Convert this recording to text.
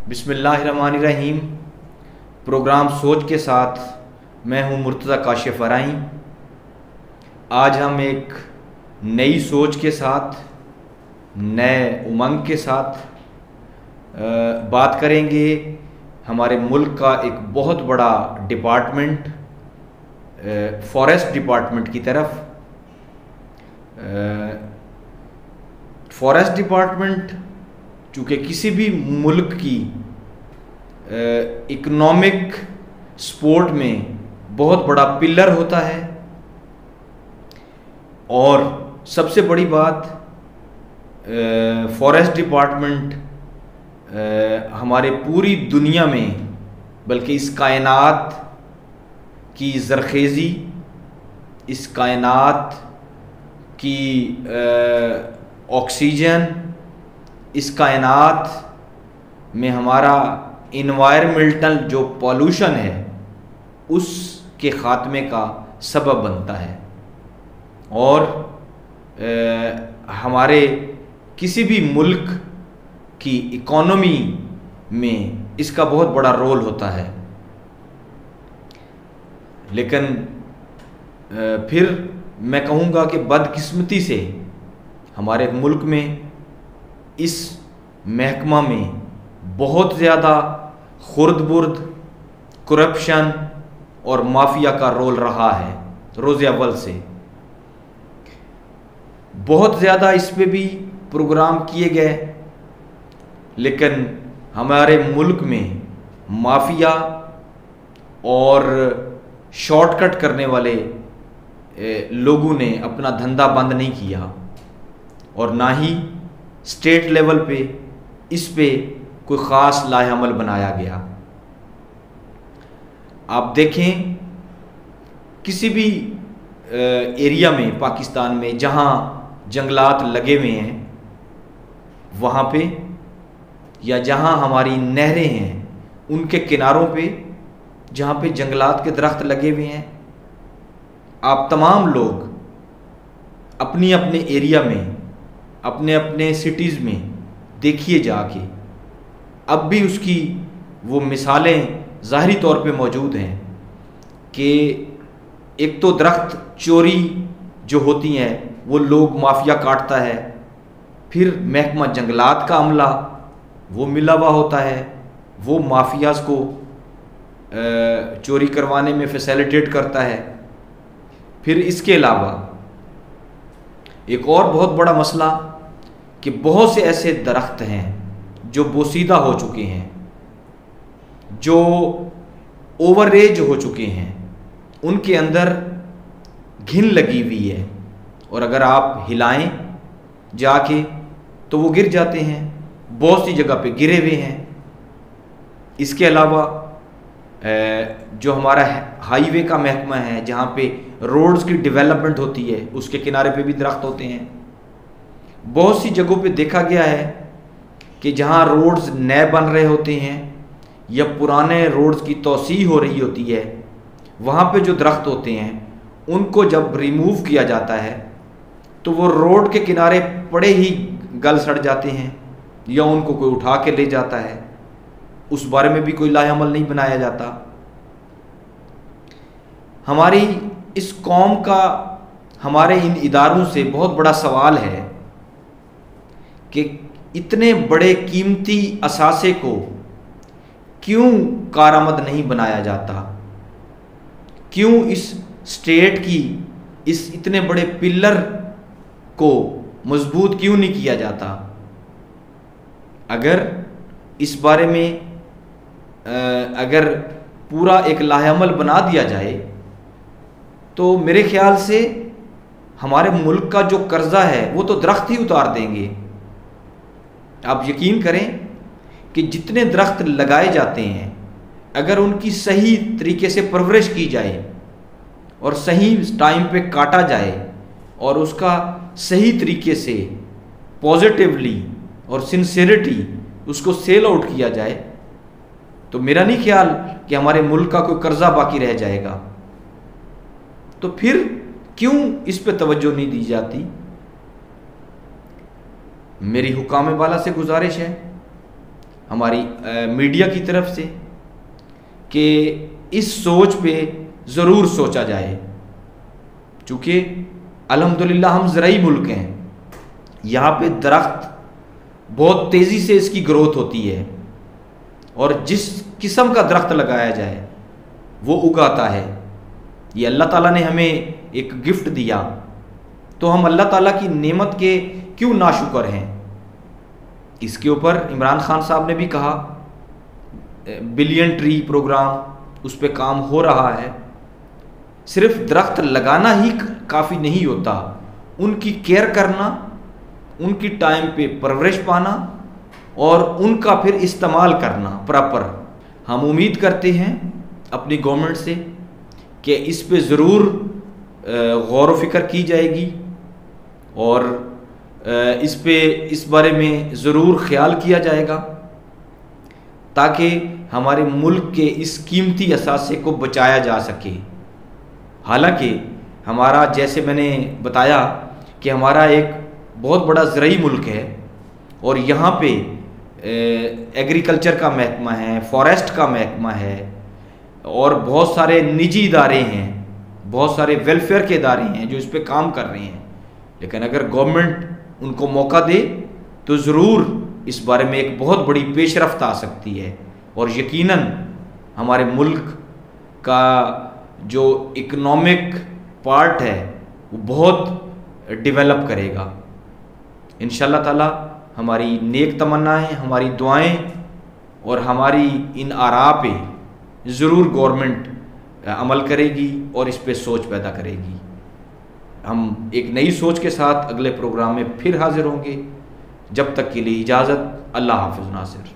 बिस्मिल्लाहिर्रहमानिर्रहीम। प्रोग्राम सोच के साथ मैं हूं मुर्तज़ा काशिफ वराई। आज हम एक नई सोच के साथ, नए उमंग के साथ बात करेंगे हमारे मुल्क का एक बहुत बड़ा डिपार्टमेंट, फॉरेस्ट डिपार्टमेंट की तरफ। फॉरेस्ट डिपार्टमेंट चूँकि किसी भी मुल्क की इकोनॉमिक सपोर्ट में बहुत बड़ा पिलर होता है, और सबसे बड़ी बात फॉरेस्ट डिपार्टमेंट हमारे पूरी दुनिया में, बल्कि इस कायनात की ज़रखेज़ी, इस कायनात की ऑक्सीजन, इस कायनात में हमारा इन्वायरमेंटल जो पॉल्यूशन है उसके ख़ात्मे का सबब बनता है। और हमारे किसी भी मुल्क की इकोनॉमी में इसका बहुत बड़ा रोल होता है। लेकिन फिर मैं कहूँगा कि बदकिस्मती से हमारे मुल्क में इस महकमा में बहुत ज़्यादा खुर्द-बुर्द, करप्शन और माफिया का रोल रहा है रोज़ अव्वल से। बहुत ज़्यादा इस पे भी प्रोग्राम किए गए, लेकिन हमारे मुल्क में माफिया और शॉर्टकट करने वाले लोगों ने अपना धंधा बंद नहीं किया, और ना ही स्टेट लेवल पे इस पे कोई ख़ास लाहेअमल बनाया गया। आप देखें किसी भी एरिया में पाकिस्तान में जहाँ जंगलात लगे हुए हैं वहाँ पे, या जहाँ हमारी नहरें हैं उनके किनारों पे जहाँ पे जंगलात के दरख्त लगे हुए हैं, आप तमाम लोग अपनी अपने एरिया में, अपने अपने सिटीज़ में देखिए जाके, अब भी उसकी वो मिसालें ज़ाहिरी तौर पे मौजूद हैं कि एक तो दरख्त चोरी जो होती हैं वो लोग माफिया काटता है, फिर महकमा जंगलात का अमला वो मिला हुआ होता है, वो माफियाज़ को चोरी करवाने में फैसिलिटेट करता है। फिर इसके अलावा एक और बहुत बड़ा मसला कि बहुत से ऐसे दरख्त हैं जो बोसीदा हो चुके हैं, जो ओवर एज हो चुके हैं, उनके अंदर घिन लगी हुई है, और अगर आप हिलाएं जाके तो वो गिर जाते हैं। बहुत सी जगह पे गिरे हुए हैं। इसके अलावा जो हमारा हाईवे का महकमा है, जहाँ पे रोड्स की डेवलपमेंट होती है, उसके किनारे पे भी दरख्त होते हैं। बहुत सी जगहों पे देखा गया है कि जहाँ रोड्स नए बन रहे होते हैं या पुराने रोड्स की तौसीह हो रही होती है, वहाँ पे जो दरख्त होते हैं उनको जब रिमूव किया जाता है तो वो रोड के किनारे पड़े ही गल सड़ जाते हैं, या उनको कोई उठा के ले जाता है। उस बारे में भी कोई लाहेअमल नहीं बनाया जाता। हमारी इस कौम का हमारे इन इदारों से बहुत बड़ा सवाल है कि इतने बड़े कीमती असासे को क्यों कारआमद नहीं बनाया जाता, क्यों इस स्टेट की इस इतने बड़े पिलर को मजबूत क्यों नहीं किया जाता। अगर इस बारे में अगर पूरा एक लाहेअमल बना दिया जाए तो मेरे ख्याल से हमारे मुल्क का जो कर्जा है वो तो दरख्त ही उतार देंगे। आप यकीन करें कि जितने दरख्त लगाए जाते हैं, अगर उनकी सही तरीके से परवरिश की जाए और सही टाइम पे काटा जाए और उसका सही तरीके से पॉजिटिवली और सिंसियरिटी उसको सेल आउट किया जाए, तो मेरा नहीं ख्याल कि हमारे मुल्क का कोई कर्जा बाकी रह जाएगा। तो फिर क्यों इस पे तवज्जो नहीं दी जाती। मेरी हुकाम वाला से गुजारिश है हमारी मीडिया की तरफ से कि इस सोच पे ज़रूर सोचा जाए। चूँकि अल्हम्दुलिल्लाह हम ज़राई मुल्क हैं, यहाँ पे दरख्त बहुत तेज़ी से इसकी ग्रोथ होती है और जिस किस्म का दरख्त लगाया जाए वो उगाता है। ये अल्लाह ताला ने हमें एक गिफ्ट दिया, तो हम अल्लाह ताला की नेमत के क्यों नाशुक्र हैं। इसके ऊपर इमरान खान साहब ने भी कहा, बिलियन ट्री प्रोग्राम उस पर काम हो रहा है। सिर्फ दरख्त लगाना ही काफ़ी नहीं होता, उनकी केयर करना, उनकी टाइम पे परवरिश पाना और उनका फिर इस्तेमाल करना प्रॉपर। हम उम्मीद करते हैं अपनी गवर्नमेंट से कि इस पे ज़रूर गौर व फिक्र की जाएगी और इस बारे में ज़रूर ख्याल किया जाएगा ताकि हमारे मुल्क के इस कीमती असासे को बचाया जा सके। हालांकि हमारा, जैसे मैंने बताया कि हमारा एक बहुत बड़ा ज़रई मुल्क है और यहाँ पे एग्रीकल्चर का महकमा है, फॉरेस्ट का महकमा है और बहुत सारे निजी इदारे हैं, बहुत सारे वेलफेयर के इदारे हैं जो इस पे काम कर रहे हैं। लेकिन अगर गवर्नमेंट उनको मौका दे तो ज़रूर इस बारे में एक बहुत बड़ी पेशरफ्त आ सकती है और यकीनन हमारे मुल्क का जो इकनॉमिक पार्ट है वो बहुत डेवलप करेगा। इंशाअल्लाह ताला हमारी नेक तमन्नाएं, हमारी दुआएं और हमारी इन आरा पे ज़रूर गवर्नमेंट अमल करेगी और इस पे सोच पैदा करेगी। हम एक नई सोच के साथ अगले प्रोग्राम में फिर हाजिर होंगे। जब तक के लिए इजाज़त। अल्लाह हाफ़िज़ नासिर।